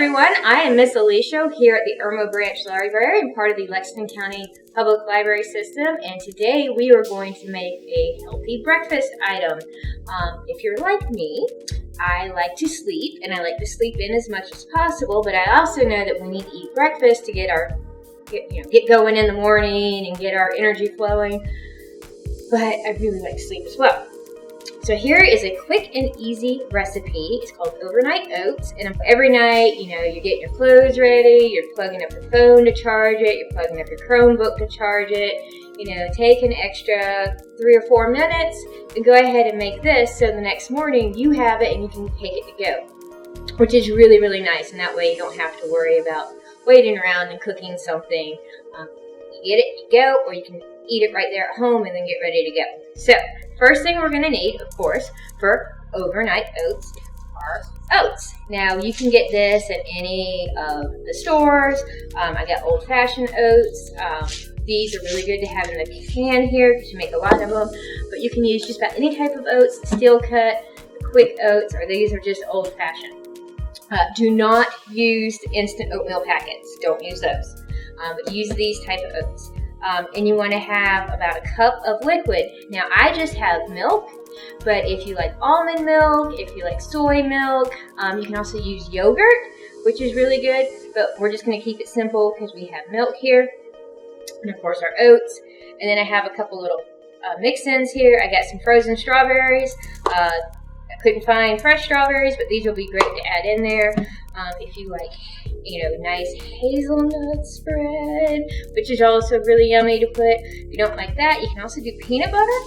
everyone, I am Miss Alisha here at the Irmo Branch Library and part of the Lexington County Public Library System, and today we are going to make a healthy breakfast item. If you're like me, I like to sleep, and I like to sleep in as much as possible, but I also know that we need to eat breakfast to get going in the morning and get our energy flowing, but I really like to sleep as well. So here is a quick and easy recipe. It's called overnight oats, and every night, you're getting your clothes ready, you're plugging up your phone to charge it, you're plugging up your Chromebook to charge it, take an extra 3 or 4 minutes and go ahead and make this so the next morning you have it and you can take it to go, which is really, really nice, and that way you don't have to worry about waiting around and cooking something. You get it, you go, or you can eat it right there at home and then get ready to go. So, first thing we're going to need, of course, for overnight oats are oats. Now, you can get this at any of the stores. I got old-fashioned oats. These are really good to have in the can here because you make a lot of them. But you can use just about any type of oats, steel cut, quick oats, or these are just old-fashioned. Do not use the instant oatmeal packets. Don't use those. But use these type of oats. And you want to have about a cup of liquid. Now, I just have milk, but if you like almond milk, if you like soy milk, you can also use yogurt, which is really good, but we're just going to keep it simple because we have milk here, and of course our oats. And then I have a couple little mix-ins here. I got some frozen strawberries. I couldn't find fresh strawberries, but these will be great to add in there. If you like, nice hazelnut spread, which is also really yummy to put. If you don't like that, you can also do peanut butter.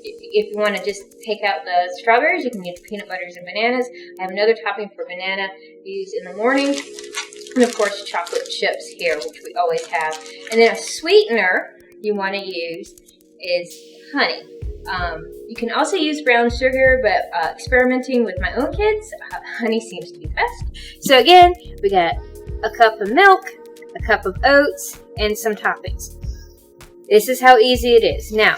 If you want to just take out the strawberries, you can use peanut butters and bananas. I have another topping for banana used in the morning. And of course, chocolate chips here, which we always have. And then a sweetener you want to use is honey. You can also use brown sugar, but experimenting with my own kids, honey seems to be the best. So again, we got a cup of milk, a cup of oats, and some toppings. This is how easy it is. Now,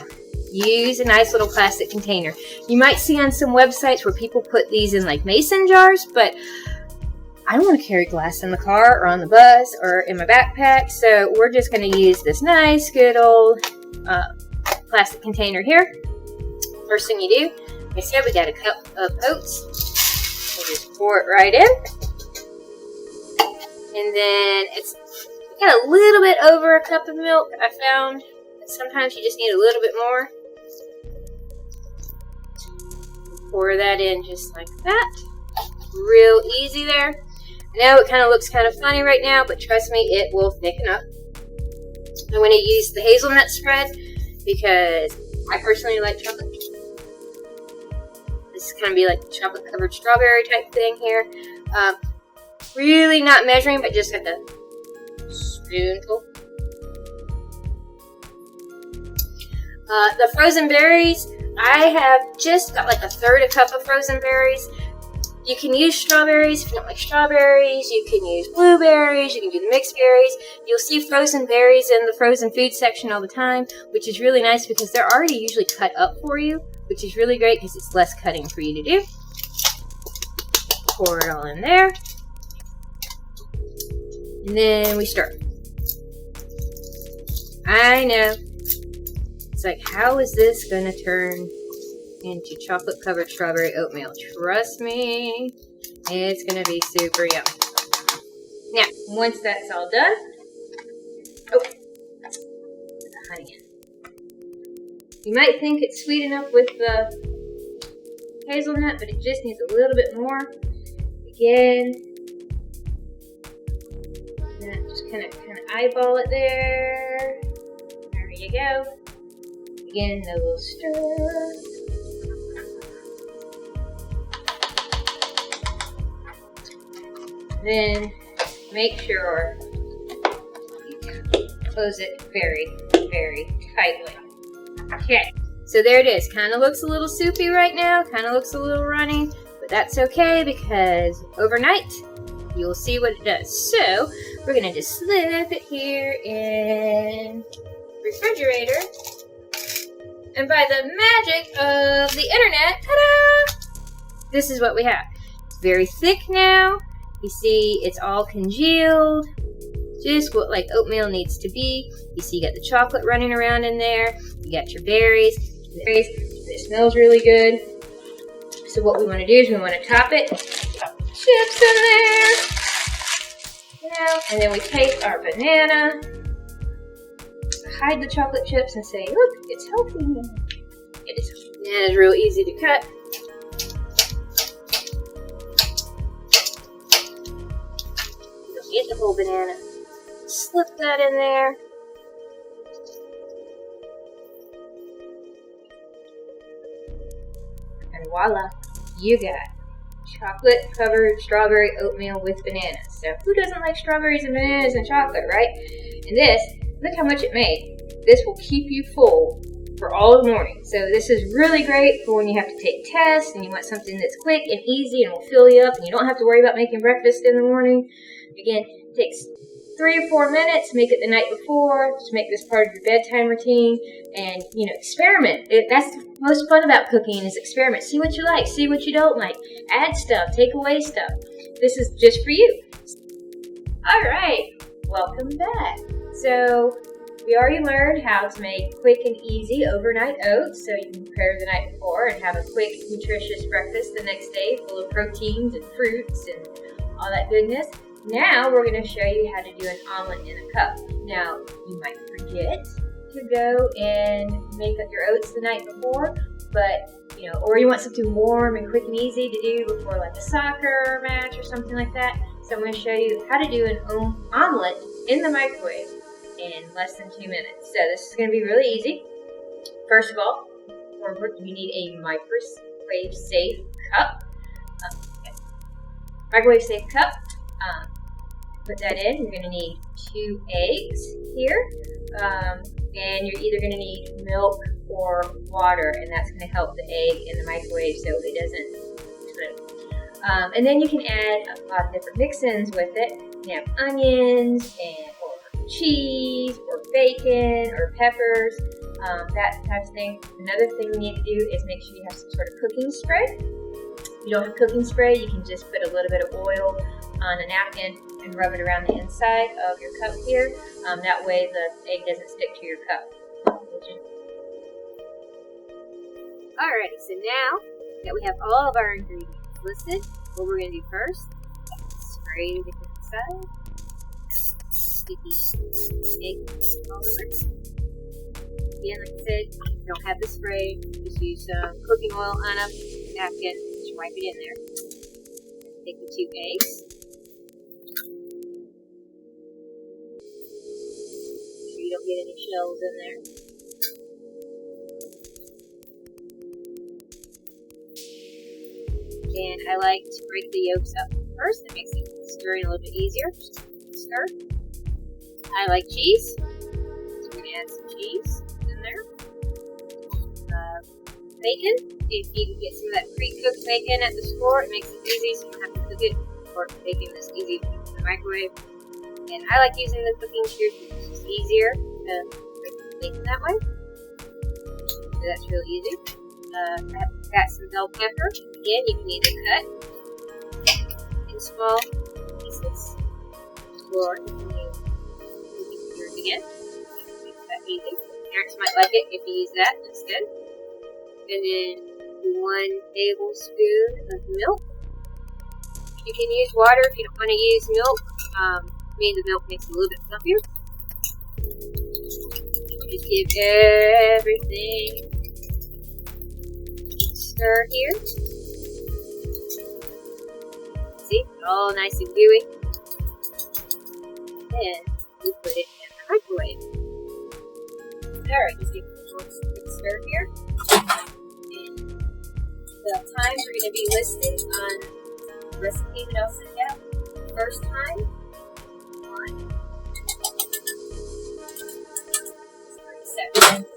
use a nice little plastic container. You might see on some websites where people put these in like mason jars, but I don't want to carry glass in the car or on the bus or in my backpack, so we're just going to use this nice, good old plastic container here. First thing you do, like I said, we got a cup of oats. We'll just pour it right in. And then we got a little bit over a cup of milk. I found that sometimes you just need a little bit more. Pour that in just like that. Real easy there. I know it kind of looks kind of funny right now, but trust me, it will thicken up. I'm going to use the hazelnut spread because I personally like chocolate. This is going to be like chocolate covered strawberry type thing here. Really not measuring, but just like a spoonful. The frozen berries, I have just got like a third a cup of frozen berries. You can use strawberries if you don't like strawberries. You can use blueberries. You can do the mixed berries. You'll see frozen berries in the frozen food section all the time, which is really nice because they're already usually cut up for you, which is really great because it's less cutting for you to do. Pour it all in there. And then we stir. I know. It's like, how is this going to turn into chocolate covered strawberry oatmeal? Trust me, it's going to be super yummy. Now, once that's all done, the honey. You might think it's sweet enough with the hazelnut, but it just needs a little bit more. Again, just kind of eyeball it there. There you go. Again, a little stir. Then make sure you close it very, very tightly. Okay, so there it is. Kind of looks a little soupy right now, kind of looks a little runny, but that's okay because overnight you'll see what it does. So we're going to just slip it here in the refrigerator, and by the magic of the internet, ta-da! This is what we have. It's very thick now. You see it's all congealed, just what like oatmeal needs to be. You see you got the chocolate running around in there. You got your berries. It smells really good. So what we want to do is we want to top it. Chips in there. And then we take our banana, hide the chocolate chips, and say, look, it's healthy. It is healthy. And it's real easy to cut. You don't get the whole banana. Slip that in there. And voila, you got chocolate covered strawberry oatmeal with bananas. So who doesn't like strawberries and bananas and chocolate, right? And this, look how much it made. This will keep you full for all the morning. So this is really great for when you have to take tests and you want something that's quick and easy and will fill you up and you don't have to worry about making breakfast in the morning. Again, it takes 3 or 4 minutes, make it the night before, just make this part of your bedtime routine, and, you know, experiment. That's the most fun about cooking is experiment. See what you like, see what you don't like, add stuff, take away stuff. This is just for you. All right, welcome back. So we already learned how to make quick and easy overnight oats, so you can prepare the night before and have a quick, nutritious breakfast the next day full of proteins and fruits and all that goodness. Now we're going to show you how to do an omelet in a cup. Now, you might forget to go and make up your oats the night before, but, you know, or you want something warm and quick and easy to do before like a soccer match or something like that. So I'm going to show you how to do an omelet in the microwave in less than 2 minutes. So this is going to be really easy. First of all, you need a microwave safe cup. Microwave safe cup. Put that in. You're going to need 2 eggs here, and you're either going to need milk or water, and that's going to help the egg in the microwave so it doesn't explode. And then you can add a lot of different mix-ins with it. You have onions or cheese or bacon or peppers, that type of thing. Another thing you need to do is make sure you have some sort of cooking spray. If you don't have cooking spray, you can just put a little bit of oil on a napkin and rub it around the inside of your cup here. That way the egg doesn't stick to your cup. Alrighty, so now that we have all of our ingredients listed, what we're going to do first is spray the inside. Sticky egg all over. Again, like I said, if you don't have the spray, just use cooking oil on a napkin, just wipe it in there. Take the 2 eggs. You don't get any shells in there. And I like to break the yolks up first. That makes it stirring a little bit easier. Just stir. I like cheese. So we're going to add some cheese in there. Bacon. If you can get some of that pre-cooked bacon at the store, it makes it easy so you don't have to cook it. Or bacon is easy to cook in the microwave. And I like using the cooking shears because it's just easier to break the bacon that way. So that's really easy. I've got some bell pepper. Again, you can either cut in small pieces or you can use cooking shears again. Make that easy. Parents might like it if you use that instead. And then 1 tablespoon of milk. You can use water if you don't want to use milk. The milk makes it a little bit fluffier. Just give everything a stir here. See, all nice and gooey. And we put it in the microwave. Alright, just give it a quick stir here. And the times are going to be listed on the recipe that I'll send out. First time, 1. 30 seconds.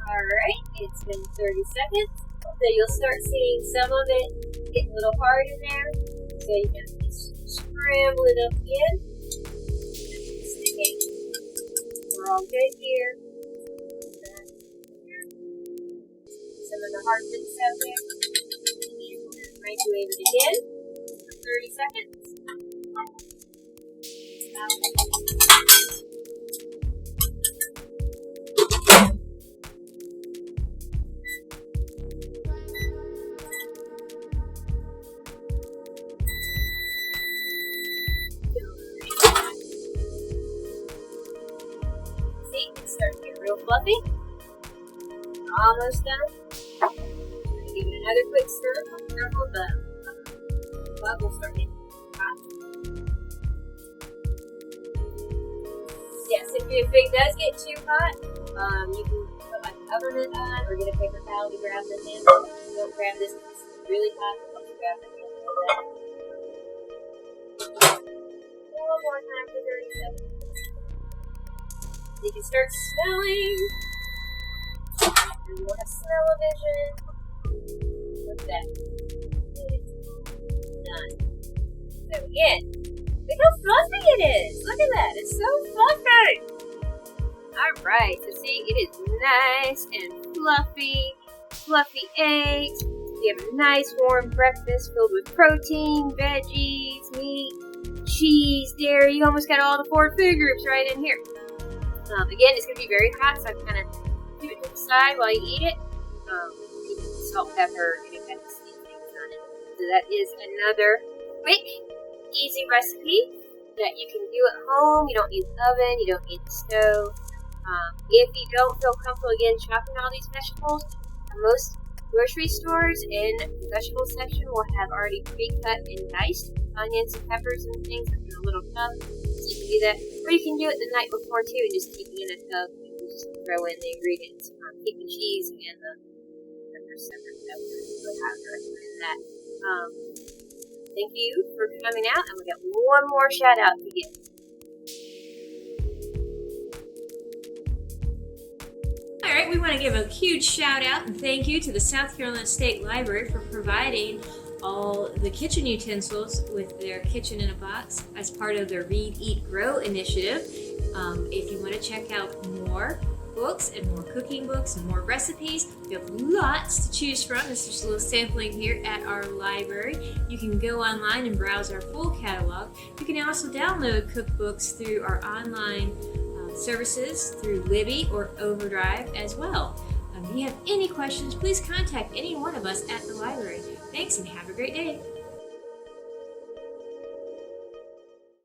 Alright, it's been 30 seconds. So you'll start seeing some of it get a little hard in there. So you can scramble it up again. Sticking. We're all good here. the hard bits out there. Microwave it again for 30 seconds. See, it's starting to get real fluffy. Almost done. Give it another quick stir. Careful, the bubbles start getting hot. Yes, if it does get too hot, you can put like an oven mitt on or get a paper towel to grab the handle. Don't grab this because it's really hot. Don't grab the handle. One more time for 30 seconds. You can start smelling. You want to smell-o-vision. Look at that. It's done. So again, look how fluffy it is. Look at that. It's so fluffy. Alright, so see, it is nice and fluffy. Fluffy eggs. You have a nice warm breakfast filled with protein, veggies, meat, cheese, dairy. You almost got all the 4 food groups right in here. Again, it's going to be very hot, so I kind of do it to the side while you eat it. Salt, pepper, any kind of seasonings on it. So that is another quick, easy recipe that you can do at home. You don't need the oven, you don't need the stove. If you don't feel comfortable again chopping all these vegetables, most grocery stores in the vegetable section will have already pre-cut and diced onions and peppers and things in a little tub. So you can do that, or you can do it the night before too, and just keep it in a tub. Just throw in the ingredients. Keep the cheese and the peppers separate. So I would recommend that. Thank you for coming out, and we got one more shout out to get. All right, we want to give a huge shout out and thank you to the South Carolina State Library for providing all the kitchen utensils with their kitchen in a box as part of their Read, Eat, Grow initiative. If you want to check out more books and more cooking books and more recipes, we have lots to choose from. This is just a little sampling here at our library. You can go online and browse our full catalog. You can also download cookbooks through our online services through Libby or Overdrive as well. If you have any questions, please contact any one of us at the library. Thanks and have a great day.